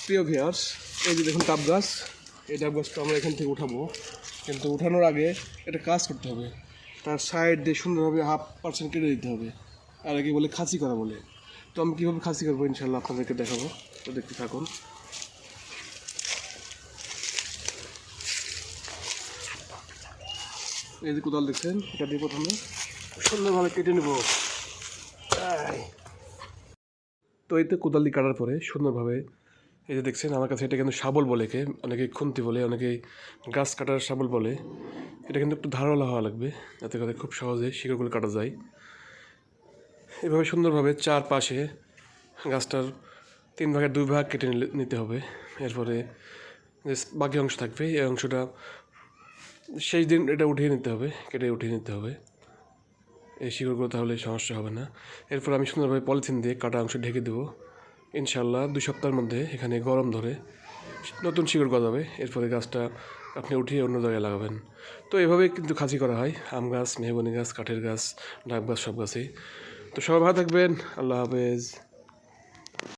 প্রিয় ভিউয়ার্স, এই যে দেখুন ডাব গাছ, এই ডাব গাছটা আমরা এখান থেকে উঠাবো, কিন্তু উঠানোর আগে একটা কাজ করতে হবে। তার সাইড দিয়ে সুন্দরভাবে 1/2% কেটে দিতে হবে, আর একে বলে খাসি করা বলে। তো আমি কীভাবে খাসি করবো ইনশাল্লাহ আপনাদেরকে দেখাবো, তো দেখতে থাকুন। এই যে কোদাল দেখছেন, এটা দিয়ে প্রথমে সুন্দরভাবে কেটে নেব। তো এতে কোদাল দিয়ে কাটার পরে সুন্দরভাবে, এই যে দেখছেন আমার কাছে এটা কিন্তু শাবল বলে, অনেকে খুন্তি বলে, অনেকে গাছ কাটার শাবল বলে। এটা কিন্তু একটু ধারালো হওয়া লাগবে, যাতে করে খুব সহজে শিকড়গুলো কাটা যায়। এভাবে সুন্দরভাবে চারপাশে গাছটার 3 ভাগের 2 ভাগ কেটে নিতে হবে। এরপরে যে বাকি অংশ থাকবে, এই অংশটা সেই দিন এটা উঠিয়ে নিতে হবে, কেটে উঠিয়ে নিতে হবে এই শিকড়গুলো, তাহলে সমস্যা হবে না। এরপর আমি সুন্দরভাবে পলিথিন দিয়ে কাটা অংশ ঢেকে দেবো। ইনশাল্লাহ 2 সপ্তাহের মধ্যে এখানে গরম ধরে নতুন শিকড় গজাবে। এরপরে গাছটা আপনি উঠিয়ে অন্য জায়গায় লাগাবেন। তো এভাবেই কিন্তু খাসি করা হয় আম গাছ, মেহগনি গাছ, কাঠের গাছ, ডাব গাছ, সব গাছেই। তো সবাই ভালো থাকবেন। আল্লাহ হাফেজ।